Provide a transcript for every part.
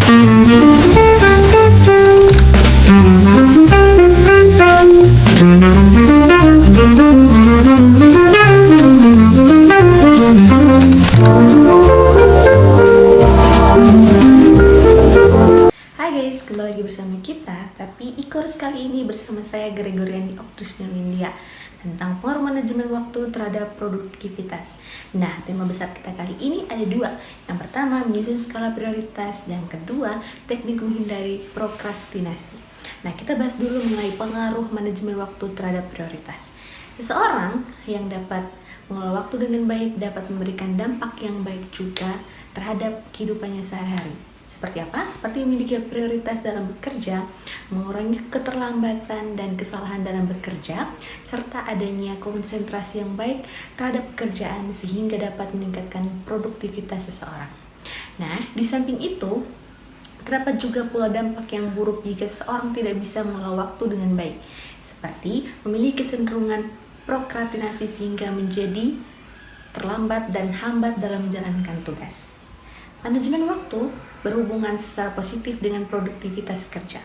Guys, kembali lagi bersama kita, tapi e-course kali ini bersama saya Gregoriani Oktrusnya India tentang pengaruh manajemen waktu terhadap produktivitas. Nah, tema besar kita kali ini ada dua. Yang pertama, menyusun skala prioritas, dan kedua, teknik menghindari prokrastinasi. Nah, kita bahas dulu mengenai pengaruh manajemen waktu terhadap prioritas. Seseorang yang dapat mengelola waktu dengan baik dapat memberikan dampak yang baik juga terhadap kehidupannya sehari-hari. Seperti apa? Seperti memiliki prioritas dalam bekerja, mengurangi keterlambatan dan kesalahan dalam bekerja, serta adanya konsentrasi yang baik terhadap pekerjaan sehingga dapat meningkatkan produktivitas seseorang. Nah, di samping itu, terdapat juga pula dampak yang buruk jika seseorang tidak bisa mengelola waktu dengan baik, seperti memiliki kecenderungan prokrastinasi sehingga menjadi terlambat dan hambat dalam menjalankan tugas. Manajemen waktu berhubungan secara positif dengan produktivitas kerja.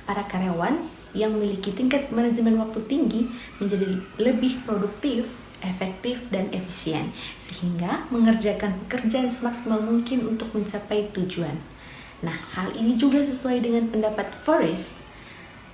Para karyawan yang memiliki tingkat manajemen waktu tinggi menjadi lebih produktif, efektif, dan efisien, sehingga mengerjakan pekerjaan semaksimal mungkin untuk mencapai tujuan. Nah, hal ini juga sesuai dengan pendapat Forrest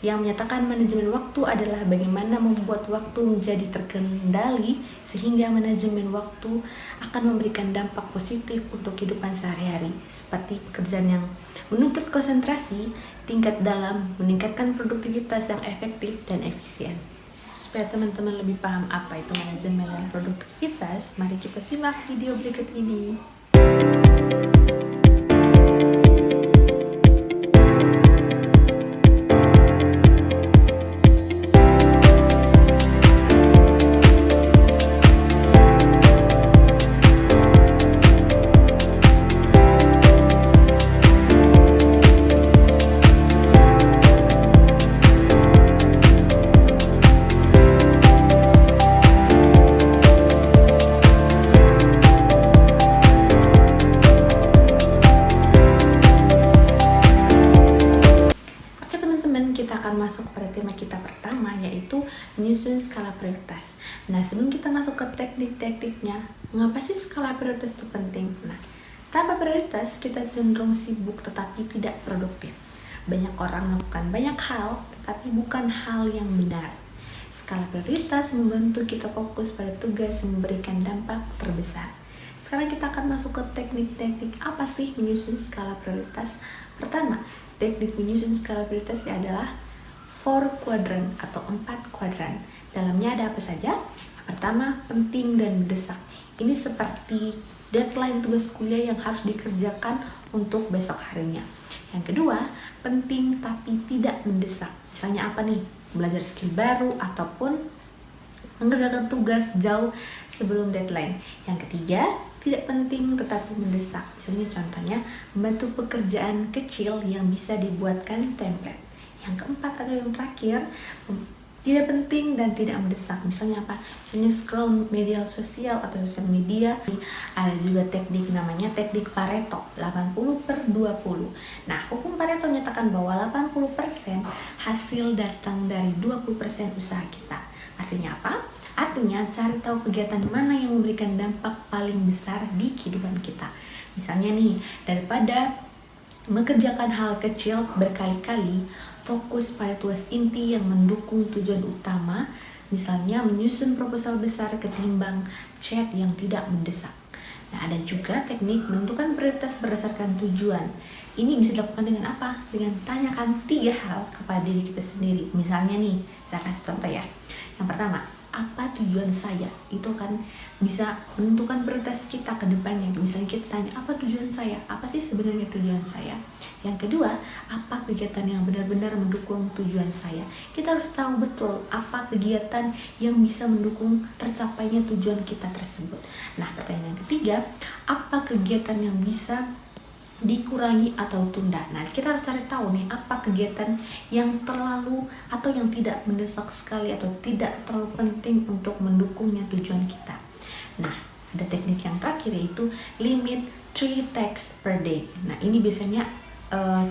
yang menyatakan manajemen waktu adalah bagaimana membuat waktu menjadi terkendali sehingga manajemen waktu akan memberikan dampak positif untuk kehidupan sehari-hari, seperti pekerjaan yang menuntut konsentrasi tingkat dalam, meningkatkan produktivitas yang efektif dan efisien. Supaya teman-teman lebih paham apa itu manajemen dan produktivitas, mari kita simak video berikut ini. Kita akan masuk pada tema kita pertama, yaitu menyusun skala prioritas. Nah, sebelum kita masuk ke teknik-tekniknya, mengapa sih skala prioritas itu penting? Nah, tanpa prioritas kita cenderung sibuk tetapi tidak produktif. Banyak orang melakukan banyak hal tetapi bukan hal yang benar. Skala prioritas membantu kita fokus pada tugas yang memberikan dampak terbesar. Sekarang kita akan masuk ke teknik-teknik apa sih menyusun skala prioritas. Pertama, teknik menyusun skala prioritas adalah 4 quadrant atau 4 kuadran. Dalamnya ada apa saja? Yang pertama, penting dan mendesak. Ini seperti deadline tugas kuliah yang harus dikerjakan untuk besok harinya. Yang kedua, penting tapi tidak mendesak. Misalnya apa nih? Belajar skill baru ataupun mengerjakan tugas jauh sebelum deadline. Yang ketiga, tidak penting tetapi mendesak. Misalnya contohnya, membantu pekerjaan kecil yang bisa dibuatkan template. Yang keempat ada yang terakhir, tidak penting dan tidak mendesak. Misalnya apa? Misalnya scroll media sosial atau sosial media. Ada juga teknik namanya teknik Pareto, 80/20. Nah, hukum Pareto menyatakan bahwa 80% hasil datang dari 20% usaha kita. Artinya apa? Artinya cari tahu kegiatan mana yang memberikan dampak paling besar di kehidupan kita. Misalnya nih, daripada mengerjakan hal kecil berkali-kali, fokus pada tugas inti yang mendukung tujuan utama, misalnya menyusun proposal besar ketimbang chat yang tidak mendesak. Nah, ada juga teknik menentukan prioritas berdasarkan tujuan. Ini bisa dilakukan dengan apa? Dengan tanyakan 3 hal kepada diri kita sendiri. Misalnya nih, saya kasih contoh ya. Yang pertama, apa tujuan saya? Itu kan bisa menentukan prioritas kita ke depannya. Misalnya kita tanya, apa tujuan saya? Apa sih sebenarnya tujuan saya? Yang kedua, apa kegiatan yang benar-benar mendukung tujuan saya? Kita harus tahu betul apa kegiatan yang bisa mendukung tercapainya tujuan kita tersebut. Nah, pertanyaan yang ketiga, apa kegiatan yang bisa dikurangi atau tunda. Nah, kita harus cari tahu nih apa kegiatan yang terlalu atau yang tidak mendesak sekali atau tidak terlalu penting untuk mendukungnya tujuan kita. Nah, ada teknik yang terakhir yaitu limit 3 tasks per day. Nah, ini biasanya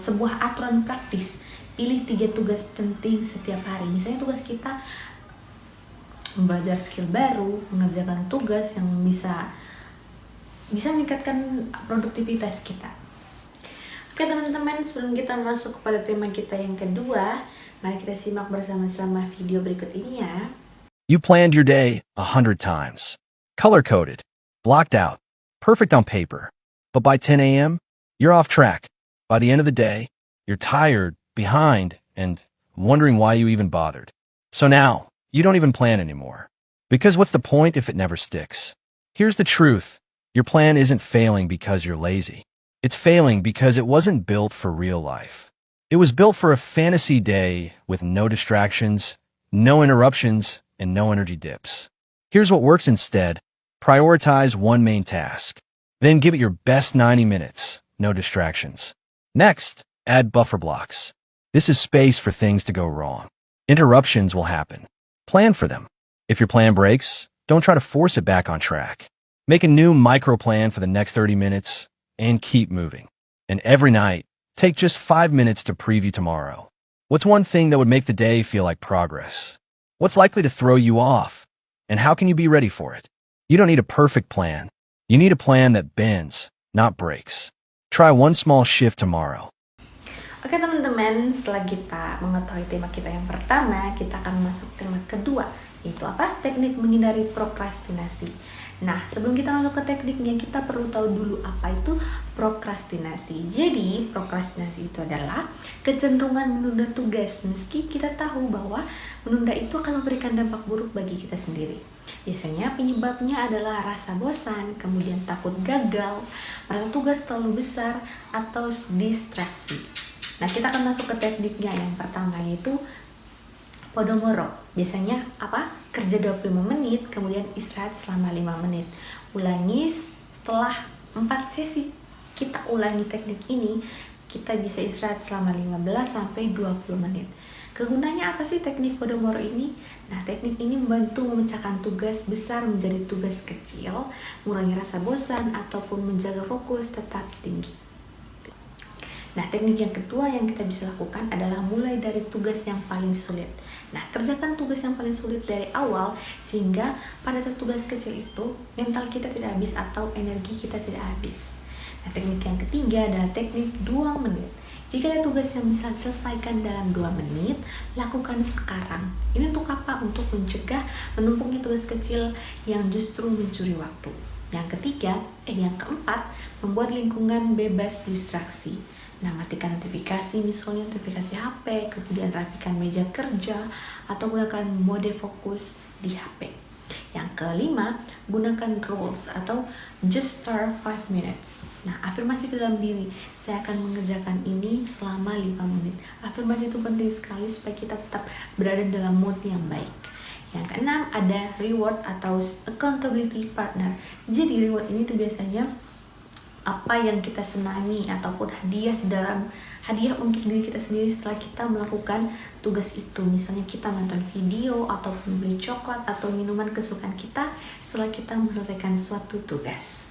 sebuah aturan praktis. Pilih 3 tugas penting setiap hari. Misalnya tugas kita belajar skill baru, mengerjakan tugas yang bisa meningkatkan produktivitas kita. Oke teman-teman, sebelum kita masuk kepada tema kita yang kedua, mari kita simak bersama-sama video berikut ini ya. You planned your day 100 times. Color-coded, blocked out, perfect on paper. But by 10 a.m., you're off track. By the end of the day, you're tired, behind, and wondering why you even bothered. So now, you don't even plan anymore. Because what's the point if it never sticks? Here's the truth. Your plan isn't failing because you're lazy. It's failing because it wasn't built for real life. It was built for a fantasy day with no distractions, no interruptions, and no energy dips. Here's what works instead. Prioritize one main task. Then give it your best 90 minutes, no distractions. Next, add buffer blocks. This is space for things to go wrong. Interruptions will happen. Plan for them. If your plan breaks, don't try to force it back on track. Make a new micro plan for the next 30 minutes and keep moving. And every night, take just 5 minutes to preview tomorrow. What's one thing that would make the day feel like progress? What's likely to throw you off? And how can you be ready for it? You don't need a perfect plan. You need a plan that bends, not breaks. Try one small shift tomorrow. Oke teman-teman, setelah kita mengetahui tema kita yang pertama, kita akan masuk tema kedua, yaitu apa? Teknik menghindari prokrastinasi. Nah, sebelum kita masuk ke tekniknya, kita perlu tahu dulu apa itu prokrastinasi. Jadi, prokrastinasi itu adalah kecenderungan menunda tugas, meski kita tahu bahwa menunda itu akan memberikan dampak buruk bagi kita sendiri. Biasanya penyebabnya adalah rasa bosan, kemudian takut gagal, merasa tugas terlalu besar, atau distraksi. Nah, kita akan masuk ke tekniknya yang pertama, yaitu Pomodoro. Biasanya apa? Kerja 25 menit, kemudian istirahat selama 5 menit. Ulangi setelah 4 sesi. Kita ulangi teknik ini, kita bisa istirahat selama 15 sampai 20 menit. Kegunaannya apa sih teknik Pomodoro ini? Nah, teknik ini membantu memecahkan tugas besar menjadi tugas kecil, mengurangi rasa bosan, ataupun menjaga fokus tetap tinggi. Nah, teknik yang kedua yang kita bisa lakukan adalah mulai dari tugas yang paling sulit. Nah, kerjakan tugas yang paling sulit dari awal, sehingga pada tugas kecil itu, mental kita tidak habis atau energi kita tidak habis. Nah, teknik yang ketiga adalah teknik 2 menit. Jika ada tugas yang bisa diselesaikan dalam 2 menit, lakukan sekarang. Ini untuk apa? Untuk mencegah menumpuknya tugas kecil yang justru mencuri waktu. Yang keempat, membuat lingkungan bebas distraksi. Nah, matikan notifikasi, misalnya notifikasi HP, kemudian rapikan meja kerja, atau gunakan mode fokus di HP. Yang kelima, gunakan rules atau just start 5 minutes. Nah, afirmasi ke dalam diri, saya akan mengerjakan ini selama 5 menit. Afirmasi itu penting sekali supaya kita tetap berada dalam mood yang baik. Yang keenam, ada reward atau accountability partner. Jadi reward ini tuh biasanya apa yang kita senangi ataupun hadiah untuk diri kita sendiri setelah kita melakukan tugas itu. Misalnya kita nonton video ataupun beli coklat atau minuman kesukaan kita setelah kita menyelesaikan suatu tugas.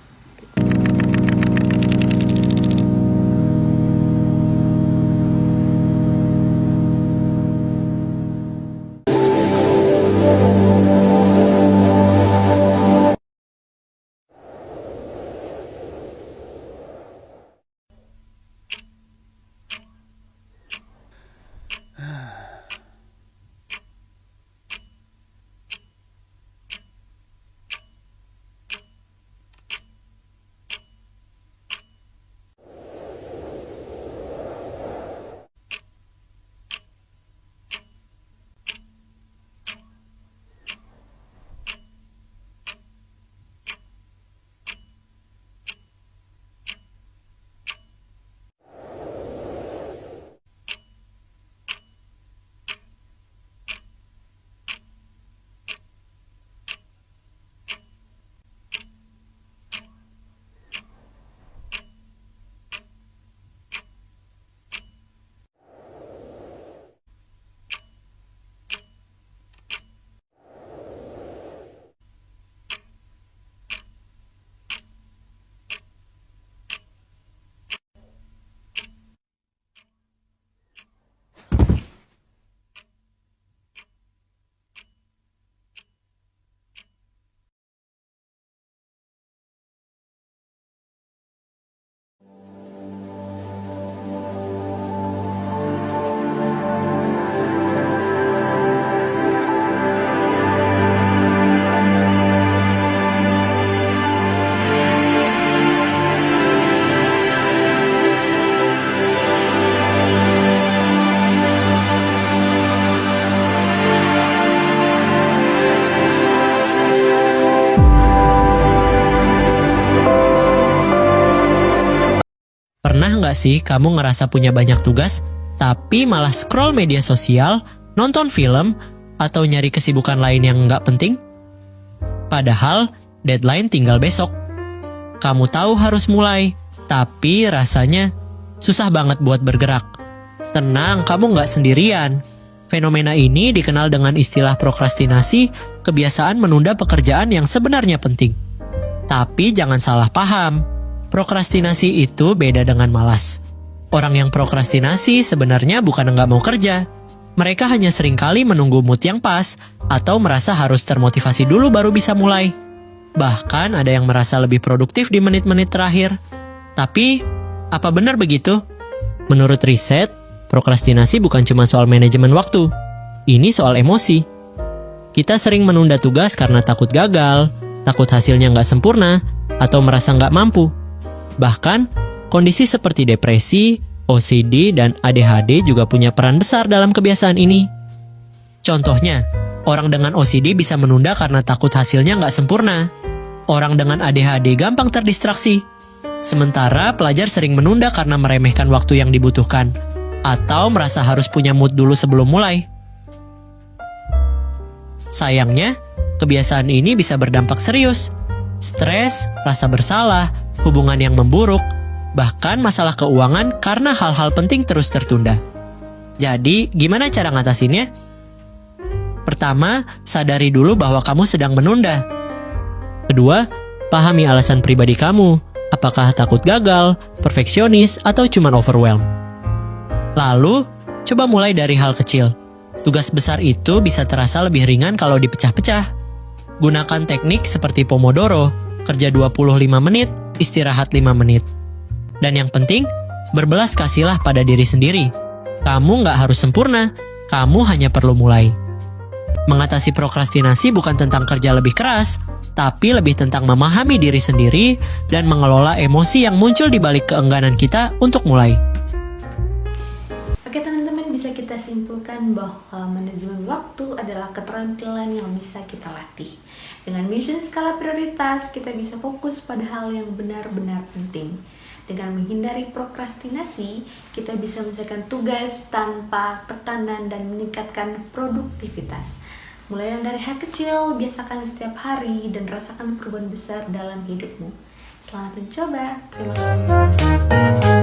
Pernah nggak sih kamu ngerasa punya banyak tugas, tapi malah scroll media sosial, nonton film, atau nyari kesibukan lain yang nggak penting? Padahal, deadline tinggal besok. Kamu tahu harus mulai, tapi rasanya susah banget buat bergerak. Tenang, kamu nggak sendirian. Fenomena ini dikenal dengan istilah prokrastinasi, kebiasaan menunda pekerjaan yang sebenarnya penting. Tapi jangan salah paham, prokrastinasi itu beda dengan malas. Orang yang prokrastinasi sebenarnya bukan nggak mau kerja. Mereka hanya seringkali menunggu mood yang pas, atau merasa harus termotivasi dulu baru bisa mulai. Bahkan ada yang merasa lebih produktif di menit-menit terakhir. Tapi, apa benar begitu? Menurut riset, prokrastinasi bukan cuma soal manajemen waktu. Ini soal emosi. Kita sering menunda tugas karena takut gagal, takut hasilnya nggak sempurna, atau merasa nggak mampu. Bahkan, kondisi seperti depresi, OCD, dan ADHD juga punya peran besar dalam kebiasaan ini. Contohnya, orang dengan OCD bisa menunda karena takut hasilnya nggak sempurna. Orang dengan ADHD gampang terdistraksi. Sementara pelajar sering menunda karena meremehkan waktu yang dibutuhkan, atau merasa harus punya mood dulu sebelum mulai. Sayangnya, kebiasaan ini bisa berdampak serius. Stres, rasa bersalah, hubungan yang memburuk, bahkan masalah keuangan karena hal-hal penting terus tertunda. Jadi, gimana cara ngatasinnya? Pertama, sadari dulu bahwa kamu sedang menunda. Kedua, pahami alasan pribadi kamu. Apakah takut gagal, perfeksionis, atau cuma overwhelmed? Lalu, coba mulai dari hal kecil. Tugas besar itu bisa terasa lebih ringan kalau dipecah-pecah. Gunakan teknik seperti Pomodoro, kerja 25 menit, istirahat 5 menit. Dan yang penting, berbelas kasilah pada diri sendiri. Kamu nggak harus sempurna, kamu hanya perlu mulai. Mengatasi prokrastinasi bukan tentang kerja lebih keras, tapi lebih tentang memahami diri sendiri dan mengelola emosi yang muncul di balik keengganan kita untuk mulai. Oke teman-teman, bisa kita simpulkan bahwa manajemen waktu adalah keterampilan yang bisa kita latih. Dengan mission skala prioritas, kita bisa fokus pada hal yang benar-benar penting. Dengan menghindari prokrastinasi, kita bisa menyelesaikan tugas tanpa tekanan dan meningkatkan produktivitas. Mulai dari hal kecil, biasakan setiap hari dan rasakan perubahan besar dalam hidupmu. Selamat mencoba. Terima kasih.